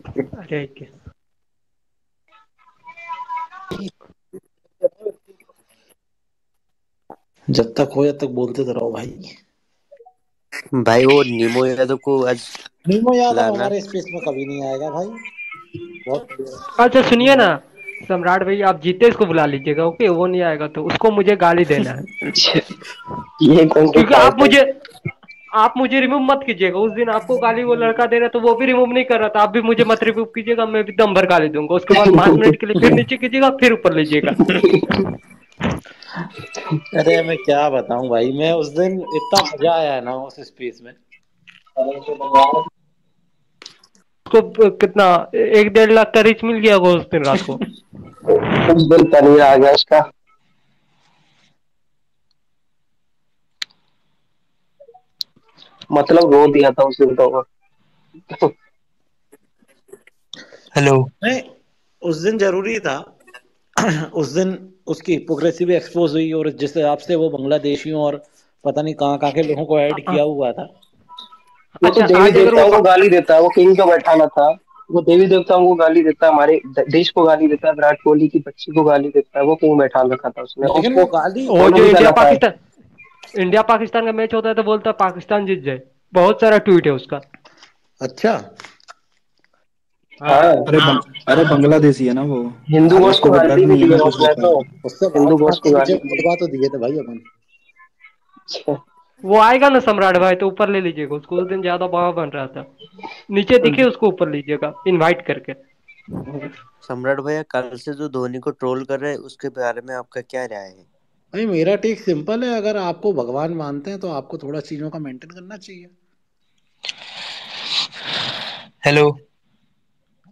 अरे जब तक हो जब तक बोलते तो रहो भाई। भाई वो नीमो यादव को आज नीमो यादव लाना। हमारे स्पेस में कभी नहीं आएगा भाई। बहुत अच्छा सुनिए ना, सम्राट भाई आप जीते इसको बुला लीजिएगा, ओके? वो नहीं आएगा तो उसको मुझे गाली देना है। ये कौन सी क्योंकि फाइट है? आप मुझे रिमूव मत कीजिएगा। उस दिन आपको गाली वो लड़का दे रहा तो वो भी रिमूव नहीं कर रहा था, आप भी मुझे मत रिमूव कीजिएगा, मैं भी दम भर गाली दूंगा। उसके बाद 5 मिनट के लिए फिर नीचे कीजिएगा, फिर ऊपर लीजिएगा। अरे मैं क्या बताऊं भाई, मैं उस दिन इतना मजा आया है ना उस स्पेस में। उसको कितना 1-1.5 लाख का रीच मिल गया होगा उस दिन रात को। उस दिन तनवीर आ गया उसका, मतलब रो दिया था उस दिन तो वो। हेलो। नहीं, उस दिन जरूरी था। उस दिन उसकी हिपोक्रेसी भी एक्सपोज हुई, और जिस हिसाब से वो बांग्लादेशियों और पता नहीं कहाँ कहाँ के लोगों को ऐड किया हुआ था। वो तो अच्छा देवी आज अगर वो देवताओं को गाली देता है, वो किंग का बैठाना था। वो देवी देवताओं को गाली देता है, हमारे देश को गाली देता है, विराट कोहली की बच्ची को गाली देता है। वो किंग बैठा रखा था उसने, और लेकिन उसको वो गाली, वो फॉलो जो भी करना था। इंडिया पाकिस्तान का मैच होता है तो बोलता है पाकिस्तान जीत जाए। बहुत सारा ट्वीट है उसका। अच्छा। हाँ। हाँ, अरे बांग्लादेशी है ना वो। हिंदू अरे गॉड्स को उसको गाली गुजराती भी दी नियम है है कुछ उसने होता तो। है। उससे हिंदू भारत गॉड्स को माता के गाली लिए दी मुड़वा तो दिए थे भाई अपन। है। वो आएगा ना सम्राट भाई तो ऊपर ले लीजिएगा उसको। उस दिन ज्यादा बड़ा बन रहा था, नीचे दिखे उसको ऊपर लीजिएगा इनवाइट करके। सम्राट भैया कल से जो धोनी को ट्रोल कर रहे हैं उसके बारे में आपका क्या राय है? भाई मेरा टेक सिंपल है, अगर आपको भगवान मानते हैं तो आपको थोड़ा चीजों का मेंटेन करना चाहिए। हेलो।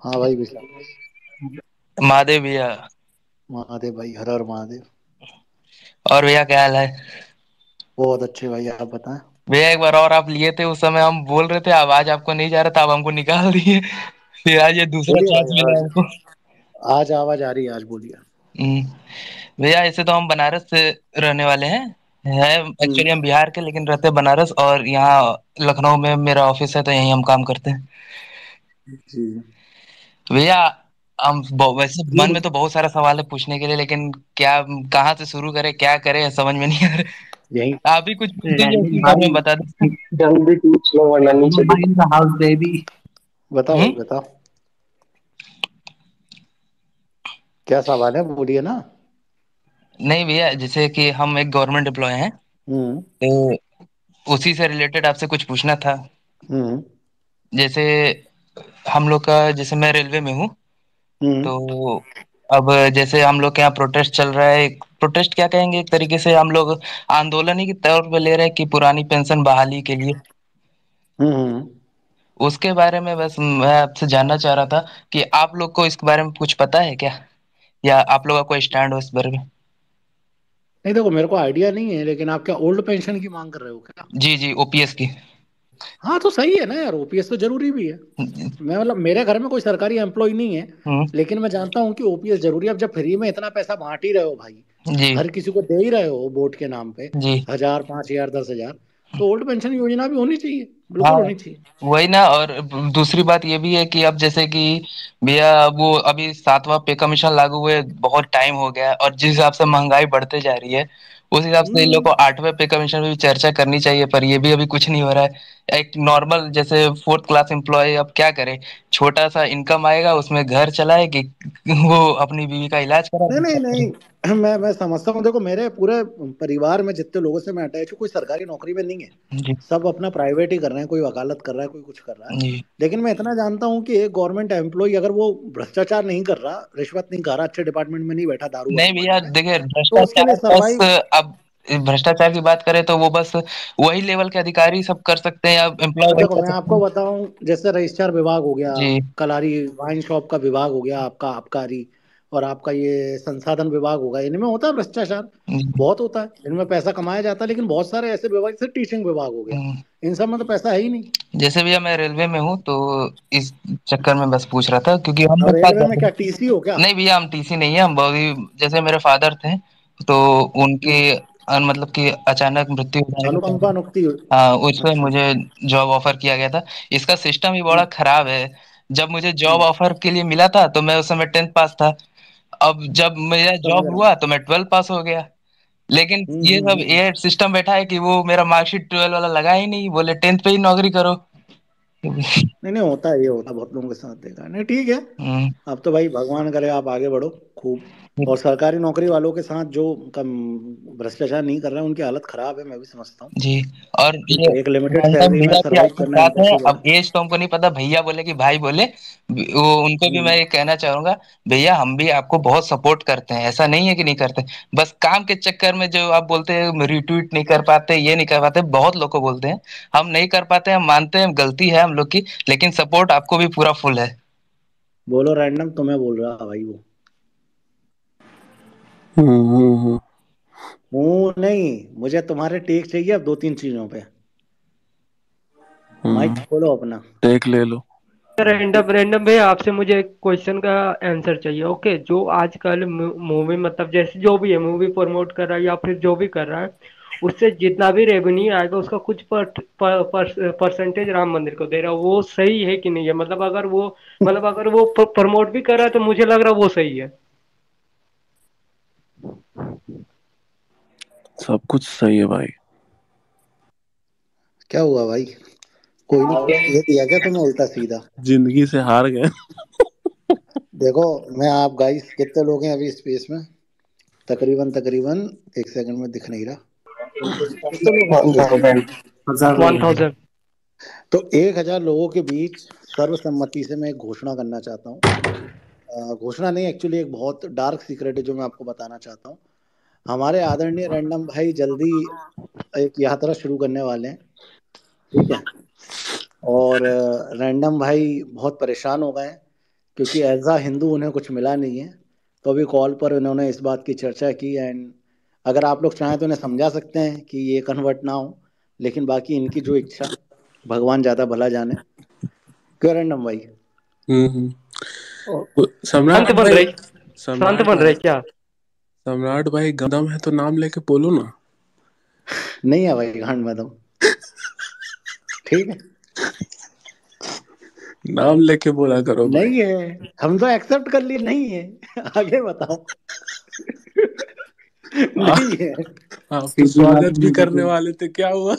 हाँ भाई विशाल। महादेव भैया। महादेव भाई, हर हर महादेव। और भैया क्या हाल है? बहुत अच्छे भाई, आप बताएं। भैया एक बार और आप लिए थे, उस समय हम बोल रहे थे आवाज आपको नहीं जा रहा था, अब हमको निकाल दिए। फिर आज ये दूसरा बोलिए चांस भाई, मिला आज हमको। आज आवाज आ रही है, आज बोलिए। हम्म। भैया ऐसे तो हम बनारस से रहने वाले हैं, है एक्चुअली हम्म। हम बिहार के, लेकिन रहते बनारस, और यहाँ लखनऊ में मेरा ऑफिस है तो यहीं हम काम करते हैं। जी। भैया वैसे जी मन में तो बहुत सारा सवाल है पूछने के लिए, लेकिन क्या कहाँ से शुरू करें, क्या करें, समझ में नहीं आ यही। रहा। आप ही कुछ पूछ दीजिए नहीं उसी बारे में भाई, बता दें। जल्दी पूछ लो वरना नीचे इन द हाउस बेबी। बताओ भाई हम्म। बताओ, क्या सवाल है, बोलिए ना। नहीं भैया, जैसे कि हम एक गवर्नमेंट एम्प्लॉय हैं, हम्म। तो उसी से रिलेटेड आपसे कुछ पूछना था। हम्म। जैसे हम लोग का, जैसे मैं रेलवे में हूँ, हम्म। तो अब जैसे हम लोग के यहाँ प्रोटेस्ट चल रहा है, प्रोटेस्ट क्या कहेंगे, एक तरीके से हम लोग आंदोलन ही के तौर पे ले रहे हैं कि पुरानी पेंशन बहाली के लिए। हम्म। उसके बारे में बस मैं आपसे जानना चाह रहा था कि आप लोग को इसके बारे में कुछ पता है क्या, या आप लोग का कोई स्टैंड हो इस बारे में? नहीं देखो, मेरे को आइडिया नहीं है, लेकिन आप क्या ओल्ड पेंशन की मांग कर रहे हो क्या? जी जी, ओपीएस की। हाँ तो सही है ना यार, ओपीएस तो जरूरी भी है। मैं मतलब मेरे घर में कोई सरकारी एम्प्लॉय नहीं है, हम्म। लेकिन मैं जानता हूँ कि ओपीएस जरूरी है। अब जब फ्री में इतना पैसा बांट ही रहे हो भाई, जी हर किसी को दे ही रहे हो वोट के नाम पे, जी। 1000 5000 10,000, तो ओल्ड पेंशन योजना भी होनी चाहिए, हाँ, बिल्कुल होनी चाहिए। वही ना। और दूसरी बात ये भी है कि अब जैसे कि भैया वो अभी 7वां पे कमीशन लागू हुए बहुत टाइम हो गया है, और जिस हिसाब से महंगाई बढ़ते जा रही है, उस हिसाब से इन लोग को हम्म। 8वें पे कमीशन में भी चर्चा करनी चाहिए, पर ये भी अभी कुछ नहीं हो रहा है। एक नॉर्मल जैसे 4th क्लास एम्प्लॉय अब क्या करे, छोटा सा इनकम आएगा उसमें घर चलाए कि वो अपनी बीवी का इलाज नहीं नहीं करा। नहीं, मैं समझता हूँ। देखो मेरे पूरे परिवार में जितने लोगों से मैं अटैच हूँ, कोई सरकारी नौकरी में नहीं है। जी सब अपना प्राइवेट ही कर रहे हैं, कोई वकालत कर रहा है, कोई कुछ कर रहा है। जी। लेकिन मैं इतना जानता हूँ कि एक गवर्नमेंट एम्प्लॉय अगर वो भ्रष्टाचार नहीं कर रहा, रिश्वत नहीं खा रहा, अच्छे डिपार्टमेंट में नहीं बैठा दारू नहीं वारू भैया बनने में, देखिए, तो उसके लिए भ्रष्टाचार बस सरवाइव। अब भ्रष्टाचार की बात करें तो वो बस वही लेवल के अधिकारी सब कर सकते हैं, या एम्प्लॉय अब वही देखो कर मैं सकते आपको हैं। बताऊं, जैसे रजिस्ट्रार विभाग हो गया, जी कलारी वाइन शॉप का विभाग हो गया, आपका आबकारी, और आपका ये संसाधन विभाग होगा, इनमें होता है भ्रष्टाचार, जी। बहुत होता है। इनमें पैसा कमाया जाता है, लेकिन बहुत सारे ऐसे विभाग, जैसे टीचिंग विभाग हो गया, हम्म। इन सब में तो पैसा है ही नहीं। जैसे भैया मैं रेलवे में हूँ, तो इस चक्कर में बस पूछ रहा था, क्योंकि हम और लोग साथ रेलवे में जाते क्या हैं। टीसी हो क्या? नहीं भैया, हम टीसी नहीं है, हम जैसे मेरे फादर थे, तो उनके हम्म। मतलब कि अचानक मृत्यु हो जाने के अनुकंपा कारण, अनुक्ति। हाँ, उसमें अच्छा। मुझे जॉब ऑफर किया गया था। इसका सिस्टम ही बड़ा हम्म। खराब है। जब मुझे जॉब ऑफर के लिए मिला था तो मैं उस समय 10th पास था। अब जब मेरा समझ जॉब रहा हूँ। हुआ तो मैं 12 पास हो गया। लेकिन ये सब हम्म। ये सिस्टम बैठा है कि वो मेरा मार्कशीट 12 वाला लगा ही नहीं, बोले 10th पे ही नौकरी करो। नहीं नहीं, होता है, ये होता है, बहुत लोगों के साथ देखा है। नहीं ठीक है, हम्म, अब तो भाई भगवान करे आप आगे बढ़ो खूब। और सरकारी नौकरी वालों के साथ जो कम भ्रष्टाचार नहीं कर रहे हैं उनकी हालत खराब है, मैं भी समझता हूँ। जी। और ठीक ये है, एक लिमिटेड रैंडम सैलरी में भैया भी सरवाइव आपके करना साथ है, इम्पॉसिबल अब है। एज तो हमको नहीं पता, भैया बोले कि भाई बोले, वो उनको भी मैं हम्म। ये कहना चाहूंगा, भैया हम भी आपको बहुत सपोर्ट करते हैं, ऐसा नहीं है कि नहीं करते। बस काम के चक्कर में जो आप बोलते हैं रिट्वीट नहीं कर पाते, ये नहीं कर पाते, बहुत लोग को बोलते हैं, हम नहीं कर पाते, हम मानते हैं गलती है हम लोग की, लेकिन सपोर्ट आपको भी पूरा फुल है। बोलो रैंडम, तुम्हें बोल रहा भाई वो। हम्म। हूँ नहीं, मुझे तुम्हारे टेक चाहिए अब दो तीन चीजों पे। माइक खोलो अपना। टेक ले लो। रैंडम रैंडम भैया आपसे मुझे एक क्वेश्चन का आंसर चाहिए। ओके, जो आजकल मूवी मतलब जैसे जो भी है मूवी प्रमोट कर रहा है या फिर जो भी कर रहा है, उससे जितना भी रेवेन्यू आएगा उसका कुछ परसेंटेज राम मंदिर को दे रहा है, वो सही है कि नहीं है? मतलब अगर वो प्रमोट भी कर रहा है तो मुझे लग रहा है वो सही है। सब कुछ सही है भाई। क्या हुआ भाई, कोई ने कुछ कह दिया क्या तुम्हें उल्टा सीधा? जिंदगी से हार गए। देखो, मैं आप गाइस कितने लोग हैं अभी स्पेस में? तकरीबन तकरीबन, एक सेकंड में दिख नहीं रहा, कितने लोग हैं स्पेस में? 1000। तो 1,000 लोगों के बीच सर्वसम्मति से मैं एक घोषणा करना चाहता हूँ। घोषणा नहीं, एक्चुअली एक बहुत डार्क सीक्रेट है जो मैं आपको बताना चाहता हूँ। हमारे आदरणीय रैंडम भाई जल्दी एक यात्रा शुरू करने वाले हैं। ठीक है, और रैंडम भाई बहुत परेशान हो गए हैं क्योंकि एज अ हिंदू उन्हें कुछ मिला नहीं है। तो अभी कॉल पर उन्होंने इस बात की चर्चा की, एंड अगर आप लोग चाहें तो उन्हें समझा सकते हैं कि ये कन्वर्ट ना हो, लेकिन बाकी इनकी जो इच्छा, भगवान ज़्यादा भला जाने। क्यों रैंडम भाई? हम्म। ओ, शांत सम्राट बन भाई, रहे शांत सम्राट बन भाई, रहे क्या? सम्राट भाई गदम है तो नाम लेके बोलो ना। नहीं है भाई घाट में दम। ठीक है, नाम लेके बोला करो भाई। नहीं है, हम तो एक्सेप्ट कर लिए नहीं है। आगे बताओ। आ, नहीं है। आप तो स्वागत भी करने वाले थे, क्या हुआ?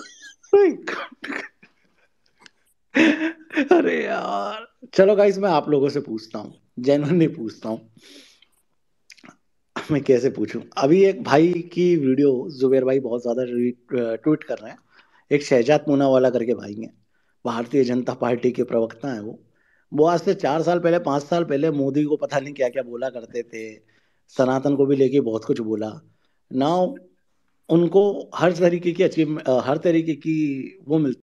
अरे यार, चलो गाइस, मैं आप लोगों से पूछता हूँ, जेन्युइनली पूछता हूँ। मैं कैसे पूछूं? अभी एक भाई की वीडियो जुबेर भाई बहुत ज्यादा ट्वीट कर रहे हैं। एक शहजाद पूनावाला करके भाई हैं, भारतीय जनता पार्टी के प्रवक्ता हैं वो आज से 4 साल पहले, 5 साल पहले मोदी को पता नहीं क्या क्या बोला करते थे, सनातन को भी लेके बहुत कुछ बोला। नाउ उनको हर तरीके की अचीव, हर तरीके की वो मिल